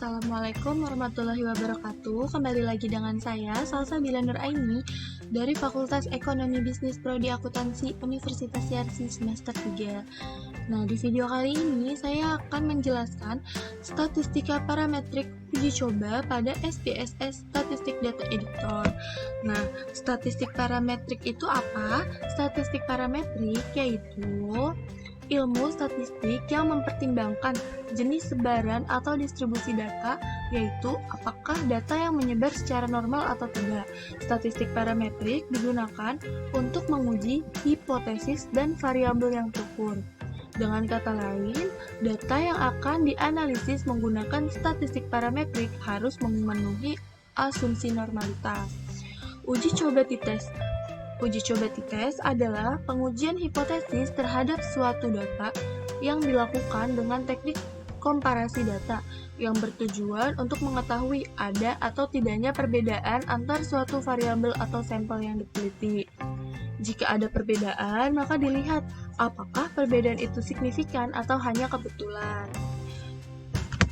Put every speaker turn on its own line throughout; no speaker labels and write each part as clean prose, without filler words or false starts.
Assalamualaikum warahmatullahi wabarakatuh. Kembali lagi dengan saya, Salsabila Nuraini dari Fakultas Ekonomi Bisnis Prodi Akuntansi Universitas Yarsi semester 3. Nah, di video kali ini saya akan menjelaskan statistika parametrik uji coba pada SPSS Statistik Data Editor. Nah, statistik parametrik itu apa? Statistik parametrik yaitu ilmu statistik yang mempertimbangkan jenis sebaran atau distribusi data, yaitu apakah data yang menyebar secara normal atau tidak. Statistik parametrik digunakan untuk menguji hipotesis dan variabel yang terukur. Dengan kata lain, data yang akan dianalisis menggunakan statistik parametrik harus memenuhi asumsi normalitas. Uji coba t-test. Uji coba t-test adalah pengujian hipotesis terhadap suatu data yang dilakukan dengan teknik komparasi data yang bertujuan untuk mengetahui ada atau tidaknya perbedaan antar suatu variabel atau sampel yang diteliti. Jika ada perbedaan, maka dilihat apakah perbedaan itu signifikan atau hanya kebetulan.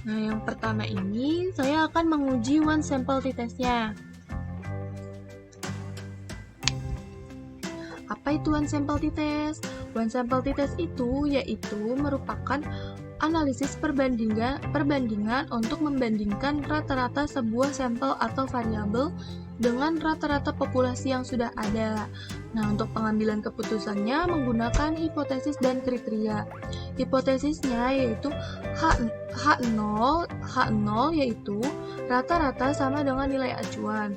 Nah, yang pertama ini saya akan menguji one sample t-testnya. Apa itu one sample t-test? One sample t-test itu yaitu merupakan analisis perbandingan untuk membandingkan rata-rata sebuah sampel atau variabel dengan rata-rata populasi yang sudah ada. Nah, untuk pengambilan keputusannya menggunakan hipotesis dan kriteria. Hipotesisnya yaitu H0 yaitu rata-rata sama dengan nilai acuan.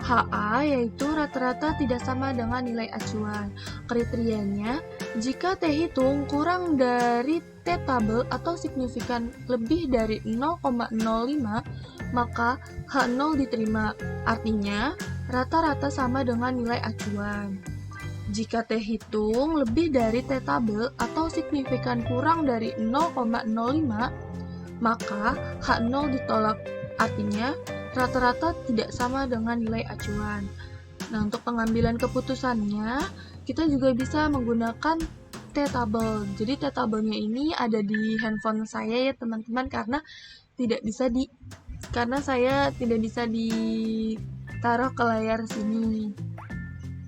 HA yaitu rata-rata tidak sama dengan nilai acuan. Kriterianya, jika T hitung kurang dari T tabel atau signifikan lebih dari 0,05, maka H0 diterima. Artinya, rata-rata sama dengan nilai acuan. Jika T hitung lebih dari T tabel atau signifikan kurang dari 0,05, maka H0 ditolak. Artinya, rata-rata tidak sama dengan nilai acuan. Nah, untuk pengambilan keputusannya, kita juga bisa menggunakan T-table. Jadi T-tabelnya ini ada di handphone saya ya teman-teman, karena saya tidak bisa ditaruh ke layar sini.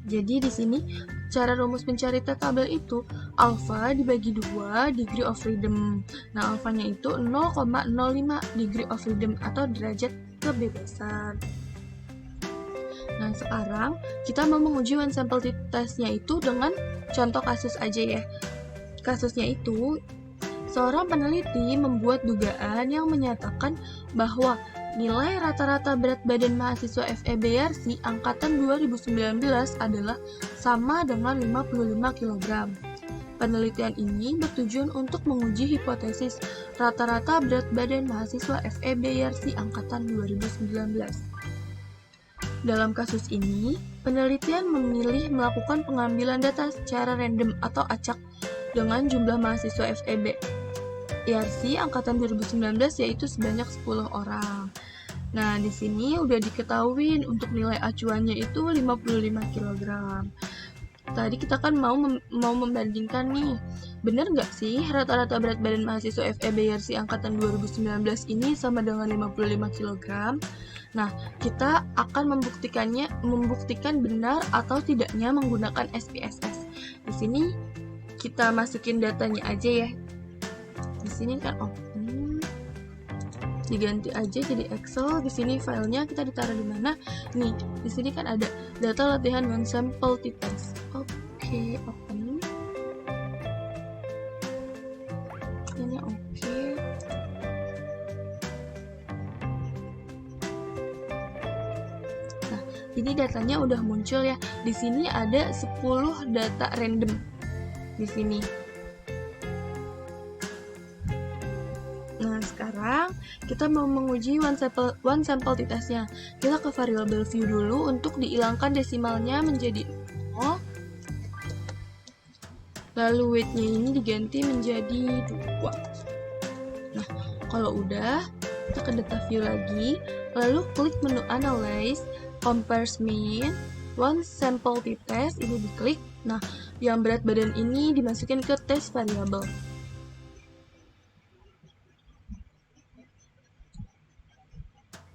Jadi di sini cara rumus mencari T-tabel itu alpha dibagi 2 degree of freedom. Nah, alfanya itu 0,05 degree of freedom atau derajat kebebasan. Nah, sekarang kita mau menguji one sample t-testnya itu dengan contoh kasus aja ya. Kasusnya itu, seorang peneliti membuat dugaan yang menyatakan bahwa nilai rata-rata berat badan mahasiswa FEB-YARSI angkatan 2019 adalah sama dengan 55 kg. Penelitian ini bertujuan untuk menguji hipotesis rata-rata berat badan mahasiswa FEB-YARSI angkatan 2019. Dalam kasus ini, penelitian memilih melakukan pengambilan data secara random atau acak dengan jumlah mahasiswa FEB-YARSI angkatan 2019 yaitu sebanyak 10 orang. Nah, di sini udah diketahui untuk nilai acuannya itu 55 kg. Tadi kita kan mau membandingkan nih, benar nggak sih rata-rata berat badan mahasiswa FEB-YARSI angkatan 2019 ini sama dengan 55 kg? Nah, kita akan membuktikan benar atau tidaknya menggunakan SPSS. Di sini kita masukin datanya aja ya. Di sini kan diganti aja jadi Excel. Di sini filenya kita ditaruh di mana? Nih, di sini kan ada data latihan one sample t-test. Oke, open. Ini oke. Nah, ini datanya udah muncul ya. Di sini ada 10 data random. Di sini. Nah, sekarang kita mau menguji one sample t-testnya. Kita ke variable view dulu untuk dihilangkan desimalnya menjadi 0. Lalu weight-nya ini diganti menjadi 2. Nah, kalau udah, kita ke data view lagi. Lalu klik menu analyze, compares mean, one sample t-test, ini diklik. Nah, yang berat badan ini dimasukin ke test variable.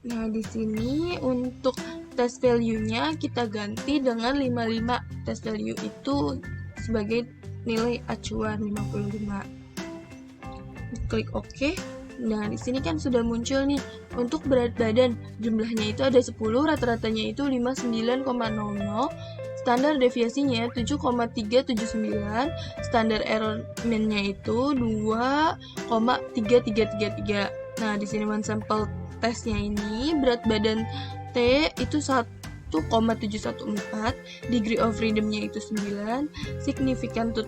Nah, di sini untuk test value-nya kita ganti dengan 55. Test value itu sebagai nilai acuan 55. Klik OK. Nah, di sini kan sudah muncul nih untuk berat badan. Jumlahnya itu ada 10, rata-ratanya itu 59,00, standar deviasinya 7,379, standar error mean-nya itu 2,3333. Nah, di sini one sample testnya ini berat badan T itu 1,714, degree of freedom-nya itu 9, significant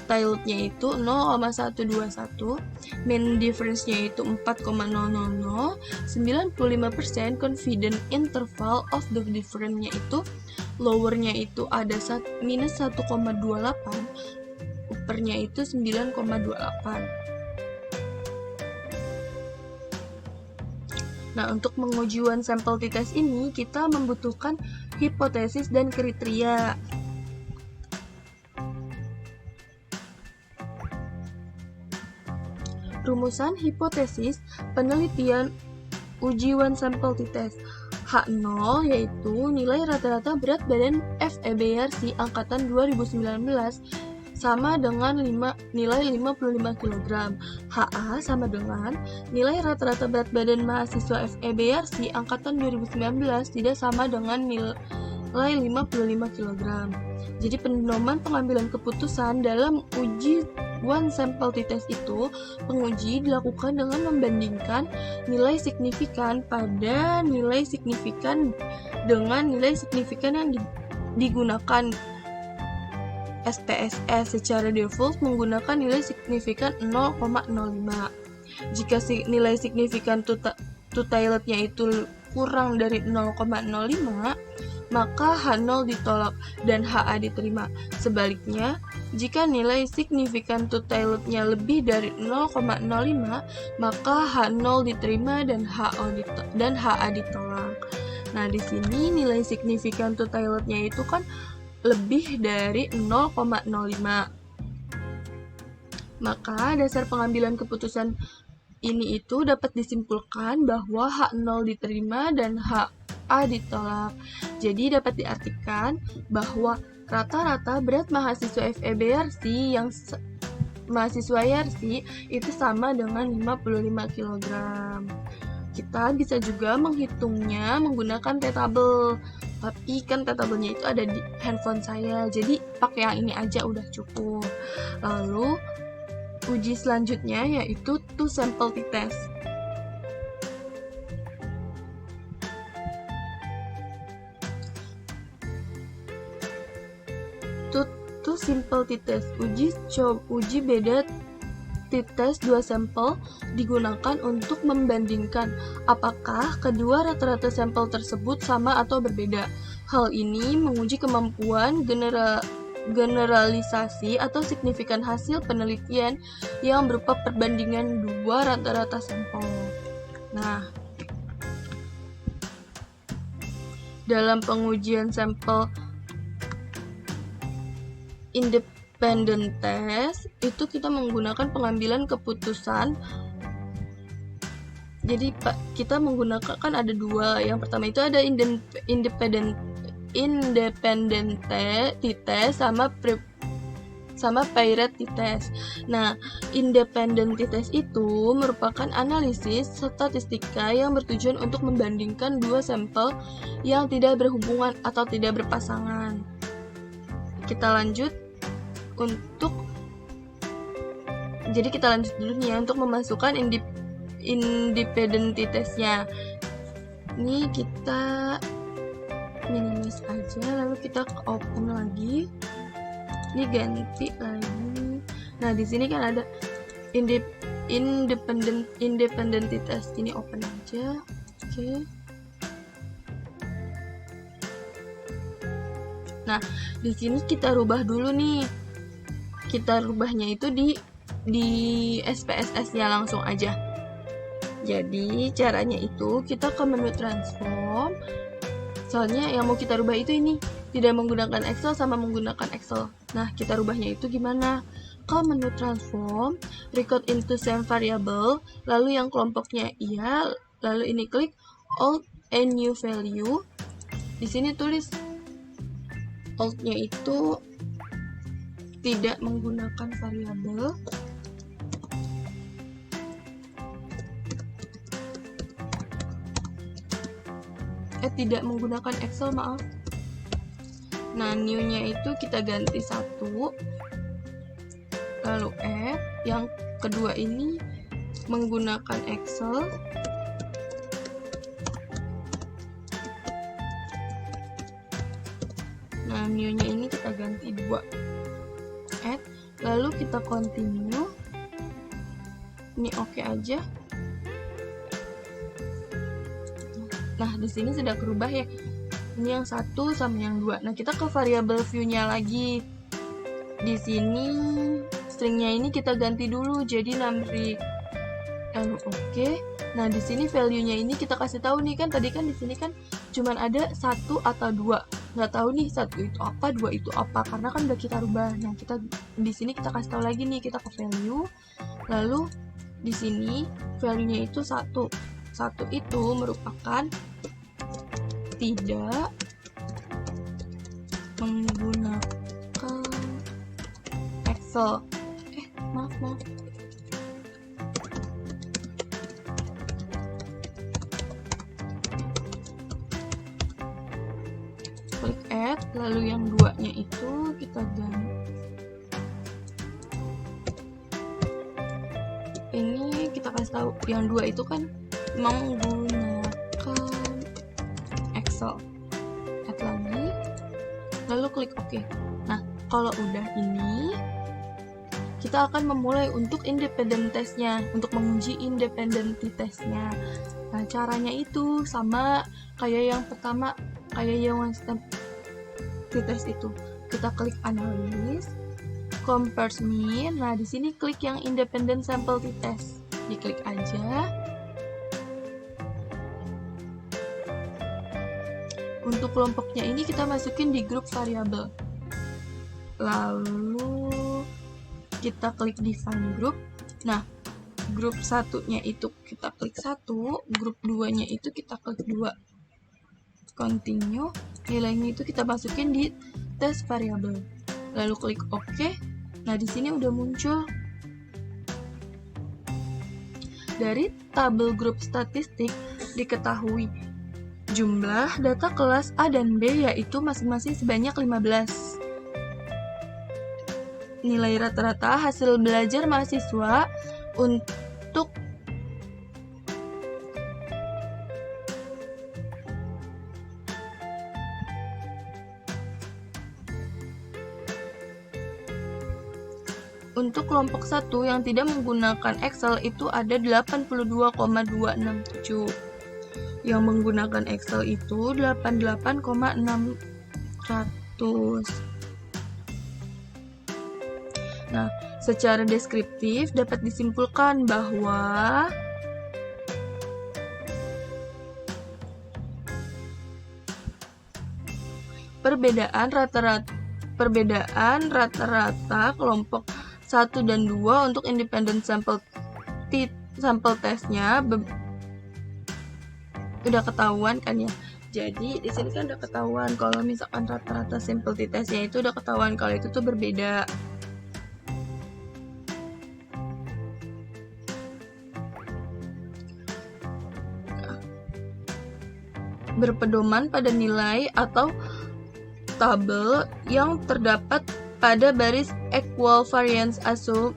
tilde-nya itu 0,121, mean difference-nya itu 4,000, 95% confident interval of the difference-nya itu lower-nya itu ada minus 1,28, upper-nya itu 9,28. Nah, untuk menguji one sample t-test ini, kita membutuhkan hipotesis dan kriteria. Rumusan hipotesis penelitian uji one sample t-test. H0 yaitu nilai rata-rata berat badan FEBRC angkatan 2019 sama dengan nilai 55 kg. HA sama dengan nilai rata-rata berat badan mahasiswa FEBRC angkatan 2019 tidak sama dengan nilai 55 kg. Jadi pedoman pengambilan keputusan dalam uji one sample t-test itu, penguji dilakukan dengan membandingkan nilai signifikan pada nilai signifikan dengan nilai signifikan yang digunakan. SPSS secara default menggunakan nilai signifikan 0,05. Jika nilai signifikan two-tiled-nya itu kurang dari 0,05, maka H0 ditolak dan HA diterima. Sebaliknya, jika nilai signifikan two-tiled-nya lebih dari 0,05, maka H0 diterima dan HA ditolak. Nah, di sini nilai signifikan two-tiled-nya itu kan lebih dari 0,05. Maka dasar pengambilan keputusan ini itu dapat disimpulkan bahwa H0 diterima dan HA ditolak. Jadi dapat diartikan bahwa rata-rata berat mahasiswa FEBRC yang mahasiswa YRC itu sama dengan 55 kg. Kita bisa juga menghitungnya menggunakan t-table. Tapi kan t-table-nya itu ada di handphone saya, jadi pakai yang ini aja udah cukup. Lalu uji selanjutnya yaitu two sample t-test. Two simple t-test. Uji beda t-test dua sampel digunakan untuk membandingkan apakah kedua rata-rata sampel tersebut sama atau berbeda. Hal ini menguji kemampuan generalisasi atau signifikan hasil penelitian yang berupa perbandingan dua rata-rata sampel. Nah, dalam pengujian sampel independent test itu kita menggunakan pengambilan keputusan. Jadi kita menggunakan kan ada dua. Yang pertama itu ada independent t-test sama paired t-test. Nah, independent t-test itu merupakan analisis statistika yang bertujuan untuk membandingkan dua sampel yang tidak berhubungan atau tidak berpasangan. Kita lanjut dulu nih ya untuk memasukkan independent t-testnya. Ini kita minimize aja, lalu kita open lagi. Ini ganti lagi. Nah, di sini kan ada independent t-test. Ini open aja. Oke. Nah, di sini kita rubah dulu nih. Kita rubahnya itu di SPSS-nya langsung aja. Jadi, caranya itu kita ke menu transform. Soalnya yang mau kita rubah itu ini, tidak menggunakan Excel sama menggunakan Excel. Nah, kita rubahnya itu gimana? Ke menu transform, record into same variable, lalu yang kelompoknya iya, lalu ini klik old and new value. Di sini tulis old-nya itu tidak menggunakan variabel. Tidak menggunakan Excel, maaf. Nah, new-nya itu kita ganti 1. Lalu add. Yang kedua ini menggunakan Excel. Nah, new-nya ini kita ganti 2. Add. Lalu kita continue. Ini oke aja. Nah, di sini sudah berubah ya. Ini yang 1 sama yang 2. Nah, kita ke variabel view-nya lagi. Di sini stringnya ini kita ganti dulu jadi numeric. Oke. Nah, di sini value-nya ini kita kasih tahu nih, kan tadi kan di sini kan cuman ada 1 atau 2. Nggak tahu nih 1 itu apa, 2 itu apa, karena kan udah kita rubah. Nah, kita di sini kita kasih tahu lagi nih, kita ke value. Lalu di sini value-nya itu 1. 1 itu merupakan tidak menggunakan Excel. Maaf. Klik add, lalu yang 2-nya itu kita ganti. Ini kita kasih tahu yang 2 itu kan menggunakan Excel. Add lagi, lalu klik OK. Nah, kalau udah ini, kita akan memulai untuk independent testnya, untuk menguji independent testnya. Nah, caranya itu sama kayak yang pertama, kayak yang one step test itu. Kita klik analysis, compares mean. Nah, di sini klik yang independent sample test, diklik aja. Untuk kelompoknya ini kita masukin di grup variabel. Lalu kita klik define group. Nah, grup 1-nya itu kita klik 1, grup 2-nya itu kita klik 2. Continue, nilainya itu kita masukin di test variable. Lalu klik OK. Nah, di sini udah muncul. Dari tabel grup statistik diketahui jumlah data kelas A dan B yaitu masing-masing sebanyak 15. Nilai rata-rata hasil belajar mahasiswa untuk kelompok 1 yang tidak menggunakan Excel itu ada 82,267. Yang menggunakan Excel itu 88,600. Nah, secara deskriptif dapat disimpulkan bahwa perbedaan rata-rata kelompok 1 dan 2 untuk independent sample testnya udah ketahuan kan ya. Jadi di sini kan udah ketahuan kalau misalkan rata-rata sample testnya itu udah ketahuan kalau itu tuh berbeda. Berpedoman pada nilai atau tabel yang terdapat pada baris equal variance assume.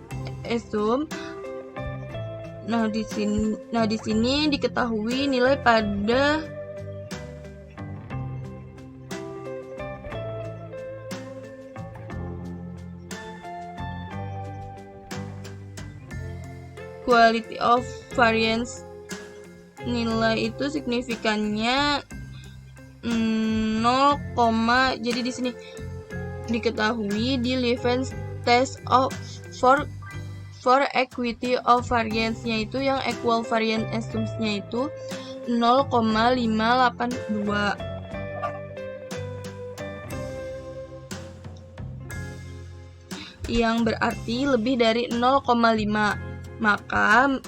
Nah, di sini diketahui nilai pada quality of variance. Nilai itu signifikannya 0, jadi di sini diketahui di Levens test for equity of variance-nya itu yang equal variance assumption-nya itu 0,582. Yang berarti lebih dari 0,5. Maka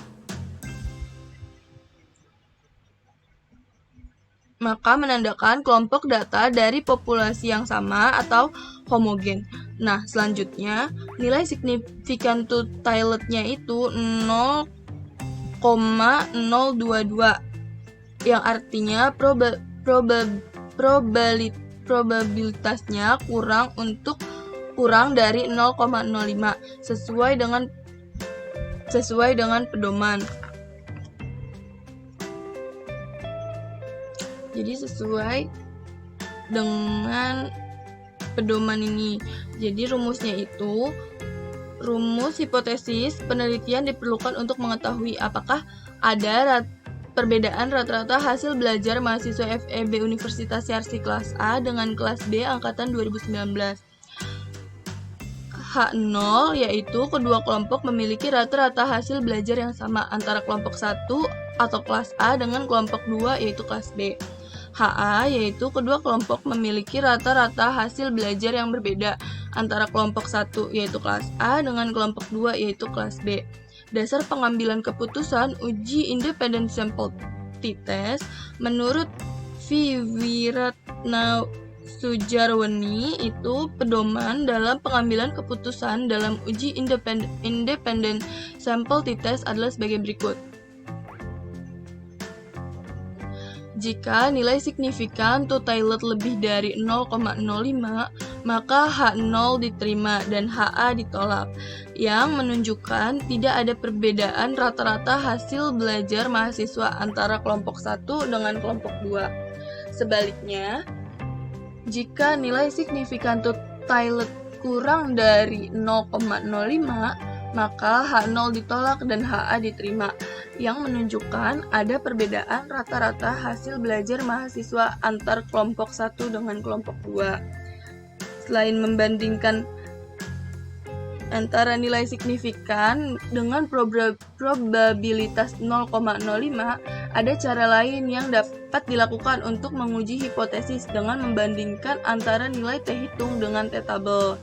maka menandakan kelompok data dari populasi yang sama atau homogen. Nah, selanjutnya nilai signifikan totality-nya itu 0,022 yang artinya probabilitasnya kurang dari 0,05 sesuai dengan pedoman. Jadi sesuai dengan pedoman ini. Jadi rumusnya itu, rumus hipotesis penelitian diperlukan untuk mengetahui apakah ada perbedaan rata-rata hasil belajar mahasiswa FEB Universitas Yarsi kelas A dengan kelas B angkatan 2019. H0 yaitu kedua kelompok memiliki rata-rata hasil belajar yang sama antara kelompok 1 atau kelas A dengan kelompok 2 yaitu kelas B. HA yaitu kedua kelompok memiliki rata-rata hasil belajar yang berbeda antara kelompok 1 yaitu kelas A dengan kelompok 2 yaitu kelas B. Dasar pengambilan keputusan uji independent sample t-test menurut V. Wiratna Sujarweni itu pedoman dalam pengambilan keputusan dalam uji independent sample t-test adalah sebagai berikut. Jika nilai signifikan totality lebih dari 0,05, maka H0 diterima dan HA ditolak, yang menunjukkan tidak ada perbedaan rata-rata hasil belajar mahasiswa antara kelompok 1 dengan kelompok 2. Sebaliknya, jika nilai signifikan totality kurang dari 0,05, maka H0 ditolak dan HA diterima, yang menunjukkan ada perbedaan rata-rata hasil belajar mahasiswa antar kelompok 1 dengan kelompok 2. Selain membandingkan antara nilai signifikan dengan probabilitas 0,05, ada cara lain yang dapat dilakukan untuk menguji hipotesis dengan membandingkan antara nilai t-hitung dengan t-tabel.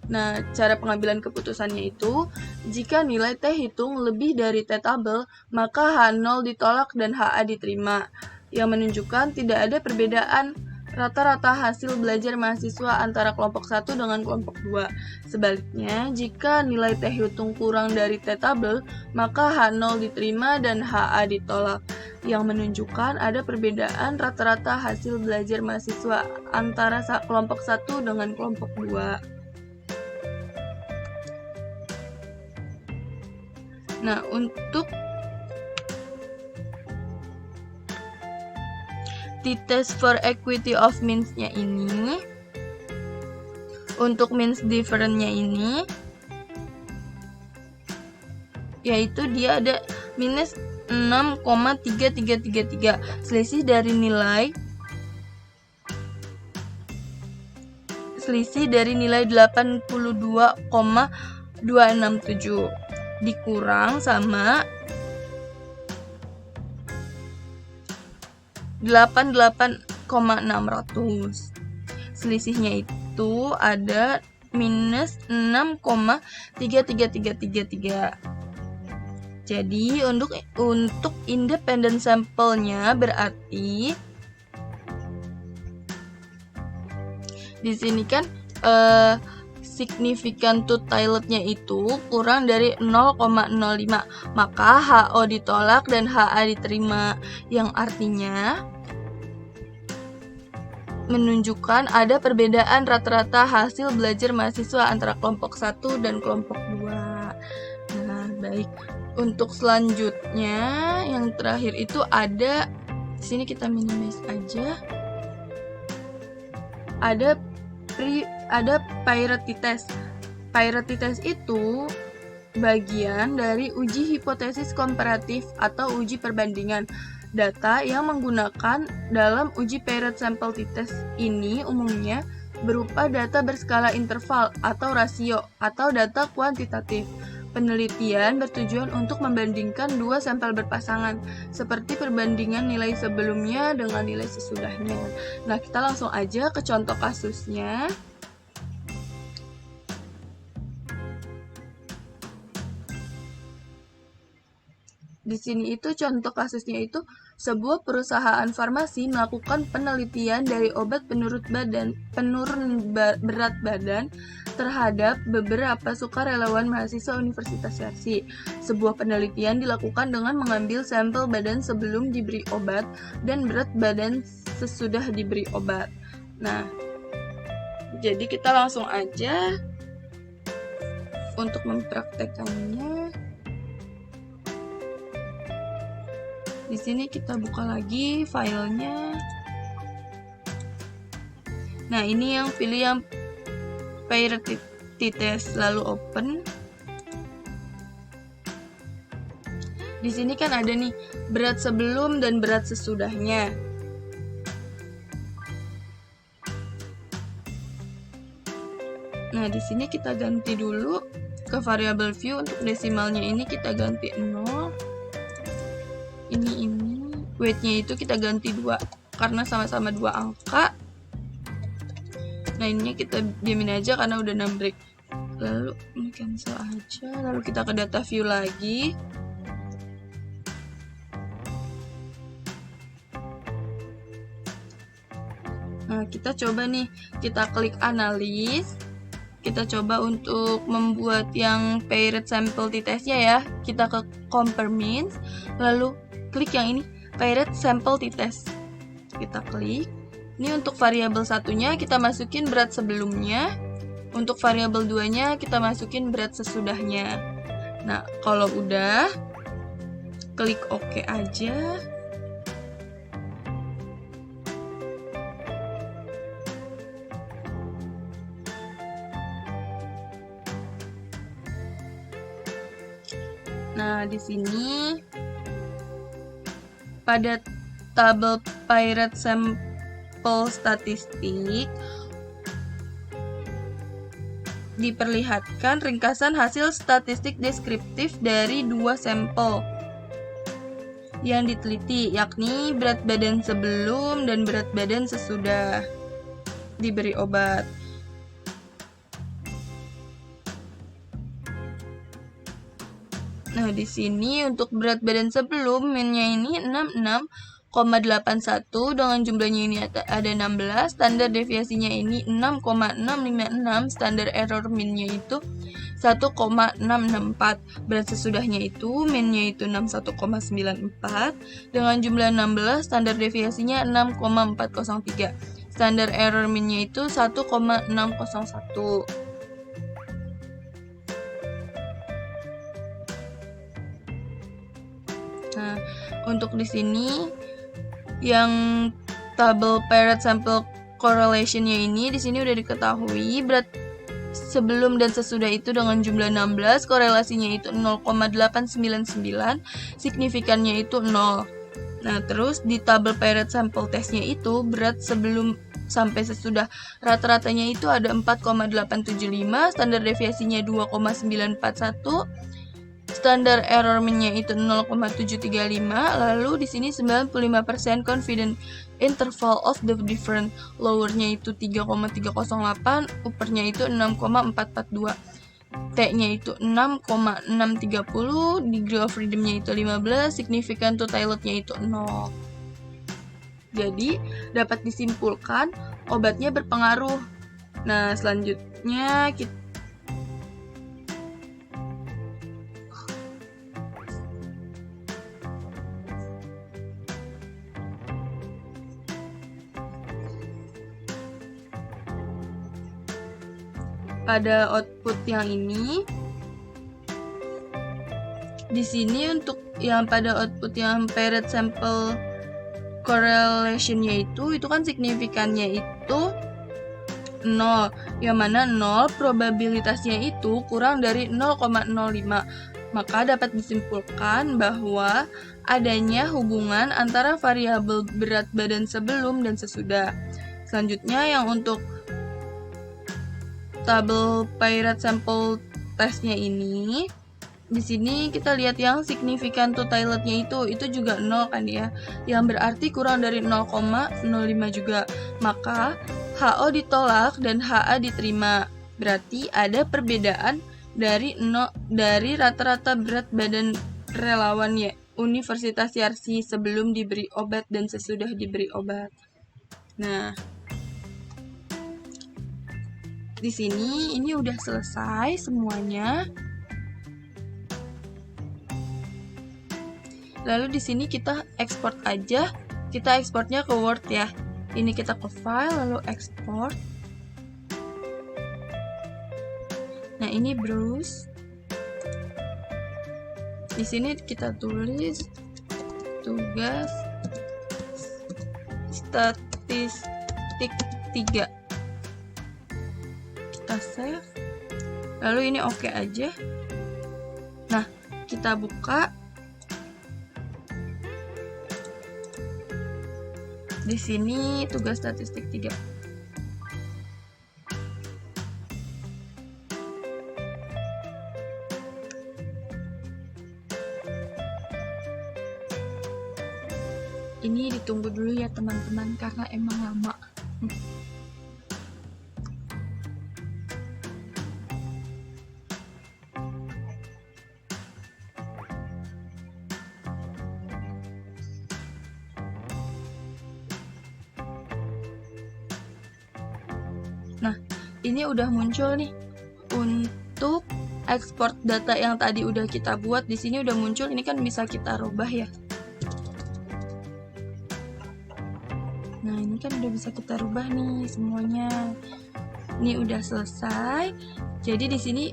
Nah, cara pengambilan keputusannya itu, jika nilai t-hitung lebih dari t-tabel, maka H0 ditolak dan HA diterima, yang menunjukkan tidak ada perbedaan rata-rata hasil belajar mahasiswa antara kelompok 1 dengan kelompok 2. Sebaliknya, jika nilai t-hitung kurang dari t-tabel, maka H0 diterima dan HA ditolak, yang menunjukkan ada perbedaan rata-rata hasil belajar mahasiswa antara kelompok 1 dengan kelompok 2. Nah, untuk t-test for equity of means-nya ini, untuk means difference-nya ini, yaitu dia ada minus 6,3333, selisih dari nilai 82,267 dikurang sama 88,600. Selisihnya itu ada minus 6,33333. Jadi untuk independent sampelnya berarti di sini kan signifikan totality-nya itu kurang dari 0,05, maka HO ditolak dan HA diterima, yang artinya menunjukkan ada perbedaan rata-rata hasil belajar mahasiswa antara kelompok 1 dan kelompok 2. Nah, baik. Untuk selanjutnya, yang terakhir itu ada, di sini kita minimize aja. Ada priority test. Priority test itu bagian dari uji hipotesis komparatif atau uji perbandingan data yang menggunakan dalam uji paired sample t-test ini umumnya berupa data berskala interval atau rasio atau data kuantitatif. Penelitian bertujuan untuk membandingkan dua sampel berpasangan, seperti perbandingan nilai sebelumnya dengan nilai sesudahnya. Nah, kita langsung aja ke contoh kasusnya. Di sini itu contoh kasusnya itu sebuah perusahaan farmasi melakukan penelitian dari obat penurun berat badan terhadap beberapa sukarelawan mahasiswa Universitas Yarsi. Sebuah penelitian dilakukan dengan mengambil sampel badan sebelum diberi obat dan berat badan sesudah diberi obat. Nah, jadi kita langsung aja untuk mempraktekannya. Di sini kita buka lagi filenya. Nah, ini yang pilih yang Parity test, lalu open. Di sini kan ada nih berat sebelum dan berat sesudahnya. Nah, di sini kita ganti dulu ke variable view. Untuk desimalnya ini kita ganti 0. Ini weight-nya itu kita ganti 2 karena sama-sama 2 angka. Nah, ini kita diamin aja karena udah numeric. Lalu ini cancel aja. Lalu kita ke data view lagi. Nah, kita coba nih, kita klik analis. Kita coba untuk membuat yang paired sample t-test-nya ya. Kita ke compare means, lalu klik yang ini, paired sample t-test. Kita klik. Ini untuk variabel satunya kita masukin berat sebelumnya. Untuk variabel 2-nya kita masukin berat sesudahnya. Nah, kalau udah, klik OK aja. Nah, di sini pada tabel paired sampel statistik diperlihatkan ringkasan hasil statistik deskriptif dari 2 sampel yang diteliti, yakni berat badan sebelum dan berat badan sesudah diberi obat. Nah, di sini untuk berat badan sebelum min-nya ini 66,81 dengan jumlahnya ini ada 16, standar deviasinya ini 6,656, standar error min-nya itu 1,664. Berat sesudahnya itu min-nya itu 61,94 dengan jumlah 16, standar deviasinya 6,403. Standar error min-nya itu 1,601. Nah, untuk di sini yang tabel paired sample correlation-nya ini di sini udah diketahui berat sebelum dan sesudah itu dengan jumlah 16, korelasinya itu 0,899, signifikannya itu 0. Nah, terus di tabel paired sample test-nya itu berat sebelum sampai sesudah rata-ratanya itu ada 4,875, standar deviasinya 2,941. Standar error min-nya itu 0,735, lalu di sini 95% confident interval of the different, lower-nya itu 3,308, upper-nya itu 6,442. T-nya itu 6,630, degree of freedom-nya itu 15, significant to toilet-nya itu 0. Jadi, dapat disimpulkan obatnya berpengaruh. Nah, selanjutnya kita pada output yang ini. Di sini untuk yang pada output yang paired sample correlation-nya itu kan signifikannya itu 0, yang mana 0 probabilitasnya itu kurang dari 0,05. Maka dapat disimpulkan bahwa adanya hubungan antara variabel berat badan sebelum dan sesudah. Selanjutnya yang untuk tabel paired sample testnya ini, di sini kita lihat yang signifikan to toilet-nya itu juga 0 kan ya, yang berarti kurang dari 0,05 juga. Maka HO ditolak dan HA diterima. Berarti ada perbedaan dari rata-rata berat badan relawannya Universitas Yarsi sebelum diberi obat dan sesudah diberi obat. Nah, di sini ini udah selesai semuanya. Lalu di sini kita ekspor aja. Kita ekspornya ke Word ya. Ini kita ke file lalu ekspor. Nah, ini browse. Di sini kita tulis tugas statistik 3. Kita save. Lalu ini oke aja. Nah, kita buka. Di sini tugas statistik 3. Ini ditunggu dulu ya teman-teman karena emang lama. Nah, ini udah muncul nih untuk ekspor data yang tadi udah kita buat. Di sini udah muncul. Ini kan bisa kita rubah ya. Nah, ini kan udah bisa kita rubah nih semuanya. Ini udah selesai. Jadi di sini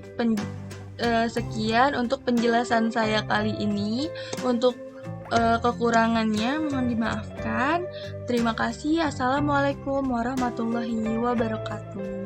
sekian untuk penjelasan saya kali ini. Untuk kekurangannya mohon dimaafkan. Terima kasih. Assalamualaikum warahmatullahi wabarakatuh.